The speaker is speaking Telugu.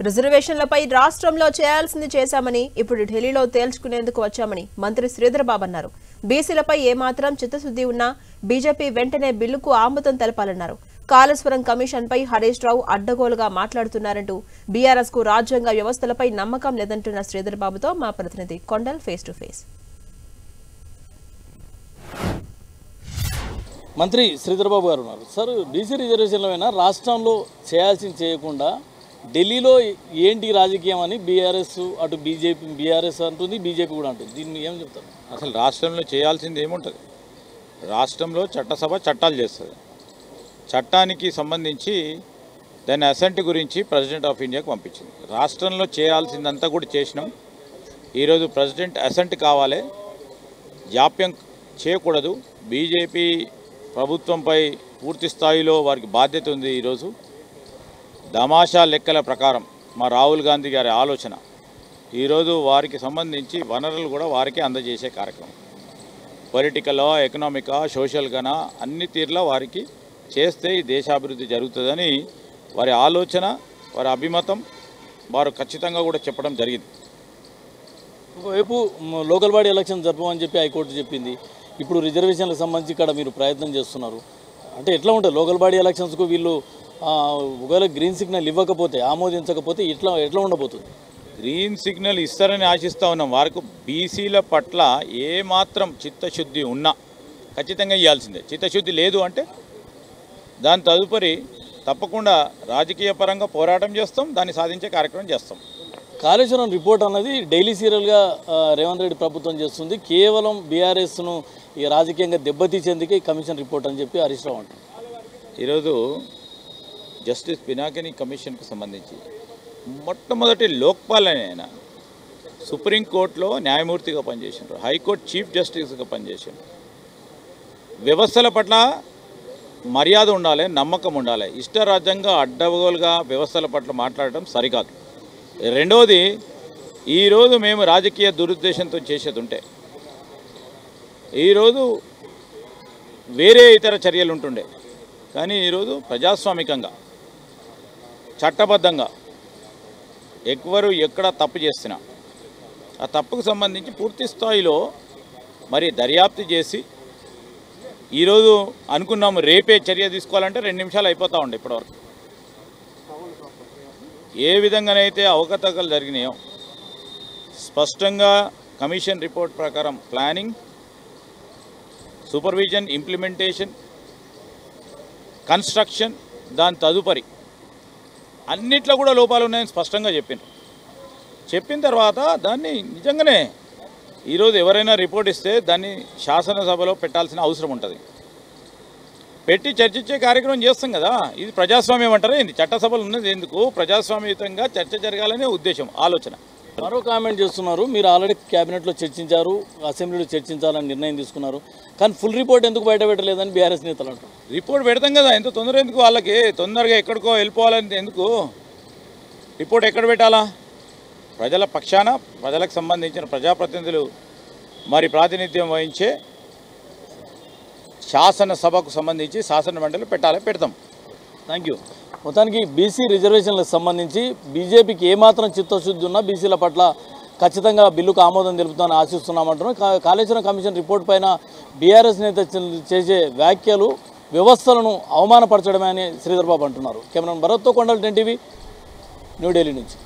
రిజర్వేషన్లపై రాష్ట్రంలో చేయాల్సింది చేశామని ఇప్పుడు ఢిల్లీలో తేల్చుకునేందుకు వచ్చామని మంత్రి శ్రీధర్ బాబు అన్నారు. బీసీలపై ఏమాత్రం చిత్తశుద్ధి ఉన్నా బీజేపీ వెంటనే బిల్లుకు ఆమోదం తెలపాలన్నారు. కాళేశ్వరం కమిషన్ పై హరీష్ రావు అడ్డగోలుగా మాట్లాడుతున్నారంటూ బీఆర్ఎస్ కు రాజ్యాంగ వ్యవస్థలపై నమ్మకం లేదంటున్న శ్రీధర్ బాబుతో మా ప్రతినిధి కొండల్ ఫేస్ టు ఫేస్. మంత్రి శ్రీధర్ బాబు గారు ఉన్నారు. సార్, బీసీ రిజర్వేషన్లైనా రాష్ట్రంలో చేయాల్సింది చేయకుండా ఢిల్లీలో ఏంటి రాజకీయం అని బీఆర్ఎస్ అటు బీఆర్ఎస్ అంటుంది, బీజేపీ కూడా అంటుంది. దీన్ని ఏం చెప్తారు? అసలు రాష్ట్రంలో చేయాల్సింది ఏముంటుంది? రాష్ట్రంలో చట్టసభ చట్టాలు చేస్తుంది. చట్టానికి సంబంధించి దాని అసెంట్ గురించి ప్రెసిడెంట్ ఆఫ్ ఇండియాకు పంపించింది. రాష్ట్రంలో చేయాల్సిందంతా కూడా చేసినాం. ఈరోజు ప్రెసిడెంట్ అసెంట్ కావాలి, జాప్యం చేయకూడదు. బీజేపీ ప్రభుత్వంపై పూర్తి స్థాయిలో వారికి బాధ్యత ఉంది. ఈరోజు తమాషా లెక్కల ప్రకారం మా రాహుల్ గాంధీ గారి ఆలోచన ఈరోజు వారికి సంబంధించి వనరులు కూడా వారికి అందజేసే కార్యక్రమం. పొలిటికల్, ఎకనామిక్, సోషల్గానా అన్ని తీరులో వారికి చేస్తే ఈ దేశాభివృద్ధి జరుగుతుందని వారి ఆలోచన, వారి అభిమతం వారు ఖచ్చితంగా కూడా చెప్పడం జరిగింది. ఒకవైపు లోకల్ బాడీ ఎలక్షన్ జరపమని చెప్పి హైకోర్టు చెప్పింది. ఇప్పుడు రిజర్వేషన్లకు సంబంధించి ఇక్కడ మీరు ప్రయత్నం చేస్తున్నారు. అంటే ఎట్లా ఉంటుంది లోకల్ బాడీ ఎలక్షన్స్కు వీళ్ళు ఒకవేళ గ్రీన్ సిగ్నల్ ఇవ్వకపోతే, ఆమోదించకపోతే ఎట్లా ఉండబోతుంది? గ్రీన్ సిగ్నల్ ఇస్తారని ఆశిస్తూ ఉన్నాం. వారికి బీసీల పట్ల ఏమాత్రం చిత్తశుద్ధి ఉన్నా ఖచ్చితంగా ఇవ్వాల్సిందే. చిత్తశుద్ధి లేదు అంటే దాని తదుపరి తప్పకుండా రాజకీయ పరంగా పోరాటం చేస్తాం, దాన్ని సాధించే కార్యక్రమం చేస్తాం. కాళేశ్వరం రిపోర్ట్ అన్నది డైలీ సీరియల్గా రేవంత్ రెడ్డి ప్రభుత్వం చేస్తుంది. కేవలం బీఆర్ఎస్ను ఈ రాజకీయంగా దెబ్బతీసేందుకే ఈ కమిషన్ రిపోర్ట్ అని చెప్పి హరీష్ రావు అంటారు. ఈరోజు జస్టిస్ పినాకిని కమిషన్కు సంబంధించి మొట్టమొదటి లోక్పాల్ ఆయన సుప్రీంకోర్టులో న్యాయమూర్తిగా పనిచేసినారు, హైకోర్టు చీఫ్ జస్టిస్గా పనిచేసారు. వ్యవస్థల పట్ల మర్యాద ఉండాలి, నమ్మకం ఉండాలి. ఇష్టరాజ్యంగా అడ్డగోలుగా వ్యవస్థల పట్ల మాట్లాడటం సరికాదు. రెండవది, ఈరోజు మేము రాజకీయ దురుద్దేశంతో చేసేది ఉంటే ఈరోజు వేరే ఇతర చర్యలు ఉంటుండే. కానీ ఈరోజు ప్రజాస్వామికంగా చట్టబద్ధంగా ఎవరు ఎక్కడ తప్పు చేసినా ఆ తప్పుకు సంబంధించి పూర్తి స్థాయిలో మరి దర్యాప్తు చేసి ఈరోజు అనుకున్నాము రేపే చర్య తీసుకోవాలంటే 2 నిమిషాలు అయిపోతూ ఉండే. ఇప్పటివరకు ఏ విధంగానైతే అవకతవకలు జరిగినాయో స్పష్టంగా కమిషన్ రిపోర్ట్ ప్రకారం ప్లానింగ్, సూపర్విజన్, ఇంప్లిమెంటేషన్, కన్స్ట్రక్షన్, దాని తదుపరి అన్నిట్లో కూడా లోపాలు ఉన్నాయని స్పష్టంగా చెప్పిన తర్వాత దాన్ని నిజంగానే ఈరోజు ఎవరైనా రిపోర్ట్ ఇస్తే దాన్ని శాసనసభలో పెట్టాల్సిన అవసరం ఉంటుంది. పెట్టి చర్చించే కార్యక్రమం చేస్తాం కదా. ఇది ప్రజాస్వామ్యం అంటారా ఏంది? చట్టసభలు ఉన్నది ఎందుకు? ప్రజాస్వామ్యయుతంగా చర్చ జరగాలనే ఉద్దేశం, ఆలోచన. మరో కామెంట్ చేస్తున్నారు, మీరు ఆల్రెడీ క్యాబినెట్లో చర్చించారు, అసెంబ్లీలో చర్చించాలని నిర్ణయం తీసుకున్నారు, కానీ ఫుల్ రిపోర్ట్ ఎందుకు బయట పెట్టలేదని బీఆర్ఎస్ నేతలు అంటారు. రిపోర్ట్ పెడతాం కదా, ఎంత తొందర ఎందుకు? వాళ్ళకి తొందరగా ఎక్కడికో వెళ్ళిపోవాలని ఎందుకు? రిపోర్ట్ ఎక్కడ పెట్టాలా? ప్రజల పక్షాన ప్రజలకు సంబంధించిన ప్రజాప్రతినిధులు మరి ప్రాతినిధ్యం వహించే శాసనసభకు సంబంధించి శాసన మండలి పెడతాం. Thank you. మొత్తానికి బీసీ రిజర్వేషన్లకు సంబంధించి బీజేపీకి ఏమాత్రం చిత్తశుద్ధి ఉన్నా బీసీల పట్ల ఖచ్చితంగా బిల్లుకు ఆమోదం తెలుపుతామని ఆశిస్తున్నామంటున్నాం. కాళేశ్వరం కమిషన్ రిపోర్ట్ పైన బీఆర్ఎస్ నేత చేసే వ్యాఖ్యలు వ్యవస్థలను అవమానపరచడమే అని శ్రీధర్ బాబు అంటున్నారు. కెమెరామెన్ భరత్తో కొండల్, 10 టీవీ, న్యూఢిల్లీ నుంచి.